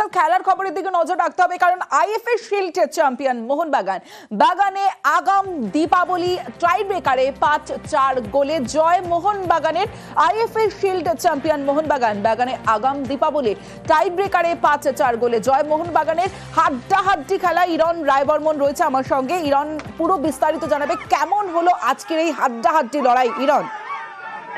অর্থাৎ খেলার খবরের দিকে নজর রাখতে হবে, কারণ আইএফএ শিল্ড চ্যাম্পিয়ন মোহনবাগান বাগানে আগাম দীপাবলি টাই ব্রেকারে 5-4 গোলে জয় মোহনবাগানের। আইএফএ শিল্ড চ্যাম্পিয়ন মোহনবাগান বাগানে আগাম দীপাবলি টাই ব্রেকারে 5-4 গোলে জয় মোহনবাগানের। হাড্ডাহাড্ডি খেলা। ইরন রায়বর্মন রয়েছে আমার সঙ্গে। ইরন, পুরো বিস্তারিত জানাবে কেমন হলো আজকের এই হাড্ডাহাড্ডি লড়াই। Iron,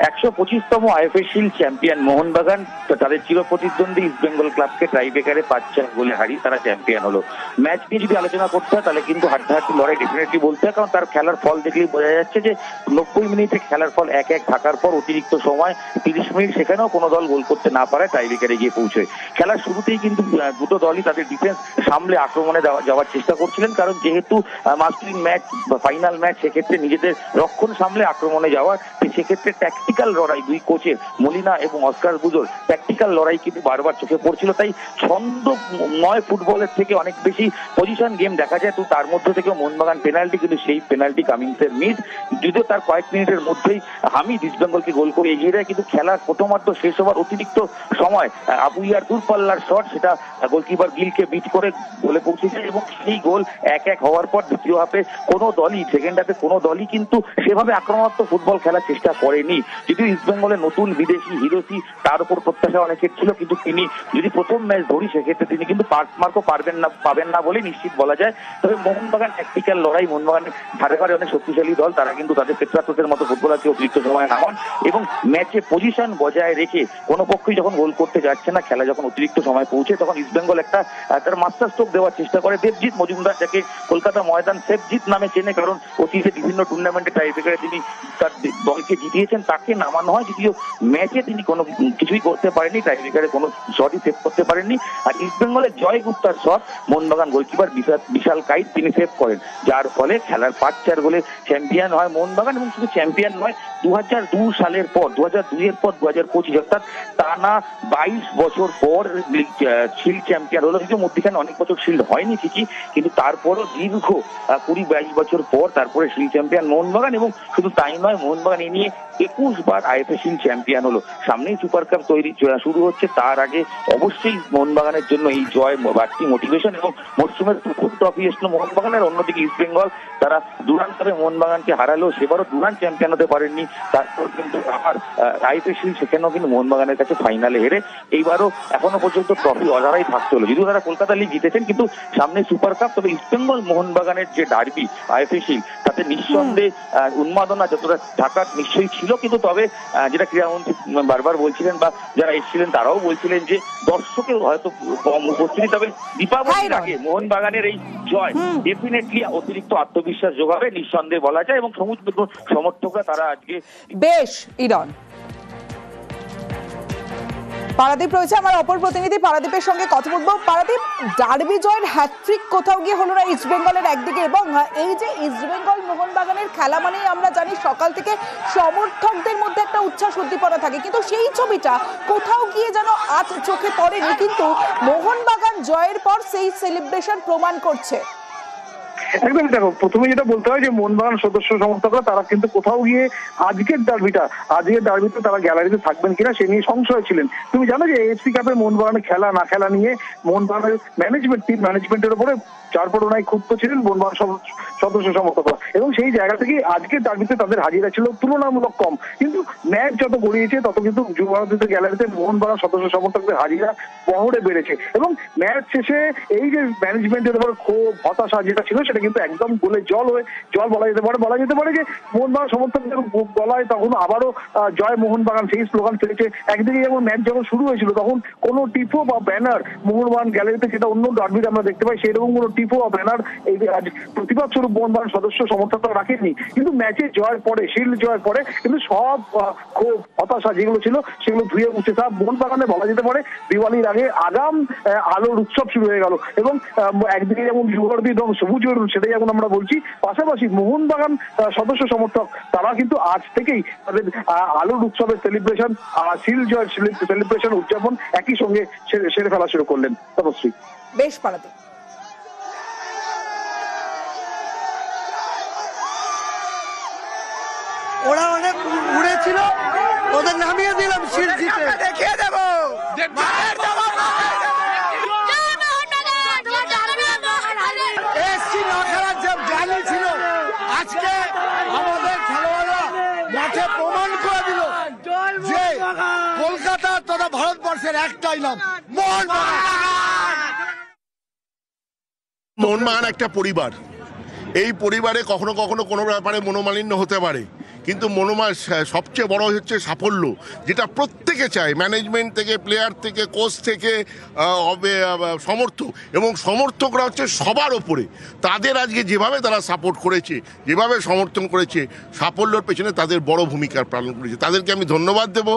125তম IFA shield champion Mohun Bagan তাদের চিরপ্রতিদ্বন্দ্বী ইস্ট বেঙ্গল ক্লাবকে টাই ব্রেকারে 5-4 গোলে হারিয়ে তারা চ্যাম্পিয়ন হলো। ম্যাচ নিয়ে যদি আলোচনা করতে হয় তাহলে কিন্তু হাড্ডাহাড্ডি লড়াই ডেফিনেটলি বলতে হয়, কারণ তার খেলার ফল দেখলেই বোঝা যাচ্ছে যে 90 মিনিটে খেলার ফল 1-1 থাকার পর অতিরিক্ত সময় 30 মিনিট সেখানেও কোনো দল গোল করতে না পারে টাই ব্রেকারে গিয়ে পৌঁছয়। খেলার শুরুতেই কিন্তু দুটো দলই তাদের ডিফেন্স সামলে আক্রমণে যাওয়ার চেষ্টা করছিলেন, কারণ যেহেতু মাস্টারিং ম্যাচ বা ফাইনাল ম্যাচ, সেক্ষেত্রে নিজেদের রক্ষণ সামলে আক্রমণে যাওয়া, সেক্ষেত্রে ট্যাকটিক্যাল লড়াই দুই কোচের মলিনা এবং অস্কার বুজোর ট্যাকটিক্যাল লড়াই কিন্তু বারবার চোখে পড়ছিল। তাই ছন্দময় ফুটবলের থেকে অনেক বেশি পজিশন গেম দেখা যায়। তো তার মধ্যে থেকে মোহনবাগান পেনাল্টি, কিন্তু সেই পেনাল্টি কামিন্সের মিস, যদিও তার কয়েক মিনিটের মধ্যেই হামিদ ইস্ট বেঙ্গলকে গোল করে এগিয়ে দেয়। কিন্তু খেলার প্রথমার্ধ শেষ হওয়ার অতিরিক্ত সময় আবুইয়ার দূরপাল্লার শট, সেটা গোলকিপার গিলকে বিট করে গোলে পৌঁছে যায় এবং সেই গোল 1-1 হওয়ার পর দ্বিতীয় হাফে কোনো দলই, সেকেন্ড হাফে কোনো দলই কিন্তু সেভাবে আক্রমণাত্মক ফুটবল খেলার চেষ্টা করেনি। যদিও ইস্ট বেঙ্গলের নতুন বিদেশি হিরোসি, তার উপর প্রত্যাশা অনেকের ছিল, কিন্তু তিনি যদি প্রথম ম্যাচ ধরি সেক্ষেত্রে তিনি কিন্তু মার্কও পাবেন না বলে নিশ্চিত বলা যায়। তবে মোহনবাগান ট্যাকটিক্যাল লড়াই, মোহনবাগানের ধারে ধারে অনেক শক্তিশালী দল, তারা কিন্তু তাদের পেট্রাসের মতো ফুটবলারকে অতিরিক্ত সময় নামান এবং ম্যাচে পজিশন বজায় রেখে কোনো পক্ষই যখন গোল করতে যাচ্ছে না, খেলা যখন অতিরিক্ত সময় পৌঁছে, তখন ইস্ট বেঙ্গল একটা তার মাস্টার স্ট্রোক দেওয়ার চেষ্টা করে। দেবজিৎ মজুমদার, যাকে কলকাতা ময়দান সেফজিৎ নামে চেনে, কারণ অতীতে বিভিন্ন টুর্নামেন্টে টাই ব্রেকারে তিনি তার দলকে জিতিয়েছেন, তাকে নামানো হয়। যদিও ম্যাচে তিনি কোনো কিছুই করতে পারেননি, টাই ব্রেকারে কোনো শটই সেভ করতে পারেননি। আর ইস্ট বেঙ্গলের জয় গুপ্তার শট মোহনবাগান গোলকিপার বিশাল কাইত তিনি সেভ করেন, যার ফলে খেলার 5-4 গোলে চ্যাম্পিয়ন হয় মোহনবাগান। এবং শুধু চ্যাম্পিয়ন নয়, 2002 সালের পর, 2002-এর পর 2025, অর্থাৎ টানা 22 বছর পর শিল্ড চ্যাম্পিয়ন হলো। কিন্তু মধ্যখানে অনেক বছর শিল্ড হয়নি ঠিকই, কিন্তু তারপরও দীর্ঘ 20-22 বছর পর তারপরে শিল্ড চ্যাম্পিয়ন মোহনবাগান। এবং শুধু তাই নয়, মোহনবাগান এ নিয়ে 21 বার আইএফএ শিল্ড চ্যাম্পিয়ন হলো। সামনেই সুপার কাপ শুরু হচ্ছে, তার আগে অবশ্যই মোহনবাগানের জন্য এই জয় বাড়তি মোটিভেশন। এবং মরসুমের প্রথম ট্রফি এসলো মোহনবাগানের। অন্যদিকে ইস্ট বেঙ্গল, তারা ডুরান্ড কাপে মোহনবাগানকে হারালো, সেবারও ডুরান্ড চ্যাম্পিয়ন হতে পারেননি। তারপর কিন্তু আবার আইএফএ শিল্ড, সেখানেও কিন্তু মোহনবাগানের কাছে ফাইনালে হেরে এইবারও এখনো পর্যন্ত ট্রফি অজারাই থাকতে হলো। যদিও তারা কলকাতা লিগ জিতেছেন, কিন্তু সামনে সুপার কাপ। তবে ইস্ট বেঙ্গল মোহনবাগানের যে ডার্বি আইএফএ শিল্ড, তাতে নিঃসন্দেহে উন্মাদনা যতটা থাকার নিশ্চয়ই ছিল, কিন্তু তবে যেটা ক্রীড়ামন্ত্রী বারবার বলছিলেন বা যারা এসেছিলেন তারাও বলছিলেন যে দর্শকের হয়তো কম উপস্থিতি, তবে দীপাবলির আগে মোহনবাগানের এই জয় ডেফিনেটলি অতিরিক্ত আত্মবিশ্বাস যোগাবে নিঃসন্দেহে বলা যায়। এবং সমর্থকরা তারা আজকে বেশ। ইরন, পারাদীপ রয়েছে আমার অপর প্রতিনিধি, পারাদীপের সঙ্গে কথা বলবো। পারাদীপ, ডার্বি জয়ের হ্যাট্রিক কোথাও গিয়ে হলো না ইস্ট বেঙ্গলের একদিকে, এবং এই যে ইস্ট বেঙ্গল মোহনবাগানের খেলা মানেই আমরা জানি সকাল থেকে সমর্থকদের মধ্যে একটা উচ্ছ্বাস উদ্দীপনা থাকে, কিন্তু সেই ছবিটা কোথাও গিয়ে যেন আজ চোখে পড়েনি। কিন্তু মোহনবাগান জয়ের পর সেই সেলিব্রেশন প্রমাণ করছে। একদম, দেখো, প্রথমে যেটা বলতে হয় যে মোহনবাগান সদস্য সমর্থকরা তারা কিন্তু কোথাও গিয়ে আজকের ডার্বিতে তারা গ্যালারিতে থাকবেন কিনা সে নিয়ে সংশয় ছিলেন। তুমি জানো যে এএফসি কাপে মোহনবাগানের খেলা না খেলা নিয়ে মোহনবাগানের ম্যানেজমেন্টের উপরে চারপড়ায় ক্ষুব্ধ ছিলেন মোহনবাগান সদস্য সমর্থকরা, এবং সেই জায়গা থেকে আজকের ডার্বিতে তাদের হাজিরা ছিল তুলনামূলক কম। কিন্তু ম্যাচ যত গড়িয়েছে তত কিন্তু যুবভারতীতে গ্যালারিতে মোহনবাগান সদস্য সমর্থকদের হাজিরা বহরে বেড়েছে। এবং ম্যাচ শেষে এই যে ম্যানেজমেন্টের উপর ক্ষোভ, হতাশা যেটা ছিল, সেটা কিন্তু একদম গোলে জল বলা যেতে পারে যে মোহনবাগান সমর্থকদের গলায় তখন আবারও জয় মোহনবাগান সেই স্লোগান ফেলেছে। একদিকে যেমন ম্যাচ যখন শুরু হয়েছিল তখন কোনো টিফো বা ব্যানার মোহনবাগান গ্যালারিতে, যেটা অন্য ডার্বিতে আমরা দেখতে পাই, সেরকম কোনো টিফো বা ব্যানার এই প্রতিবাদ স্বরূপ মোহনবাগান সদস্য সমর্থকরা রাখেননি। কিন্তু ম্যাচে জয়ের পরে, শিল্ড জয়ের পরে কিন্তু সব ক্ষোভ, হতাশা যেগুলো ছিল সেগুলো ধুয়ে মুছে সব মোহনবাগানে বলা যেতে পারে দিওয়ালির আগে আগাম আলোর উৎসব শুরু হয়ে গেল। এবং একদিকে যেমন যুবভারতী এবং সবুজ, সেটাই এখন আমরা বলছি, পাশাপাশি মোহনবাগান সদস্য সমর্থক তারা কিন্তু আজ থেকেই তাদের আলোর উৎসবের সেলিব্রেশন, শিল্ড জয়ের সেলিব্রেশন উদযাপন একই সঙ্গে সেরে ফেলা শুরু করলেন। তপশ্রী, বেশ। পারাদীপ, ওরা অনেক উড়েছিল, ওদের নামিয়ে দিলাম শিল্ড জিতে। দেখিয়ে দেবো তথা ভারতবর্ষের একটাই নাম, মোহনবাগান। মোহনবাগান একটা পরিবার। এই পরিবারে কখনো কখনো কোনো ব্যাপারে মনোমালিন্য হতে পারে, কিন্তু সবচেয়ে বড় হচ্ছে সাফল্য, যেটা প্রত্যেকে চায়, ম্যানেজমেন্ট থেকে, প্লেয়ার থেকে, কোচ থেকে, সমর্থক, এবং সমর্থকরা হচ্ছে সবার ওপরে। তাদের আজকে যেভাবে তারা সাপোর্ট করেছে, যেভাবে সমর্থন করেছে, সাফল্যের পেছনে তাদের বড় ভূমিকা পালন করেছে। তাদেরকে আমি ধন্যবাদ দেবো।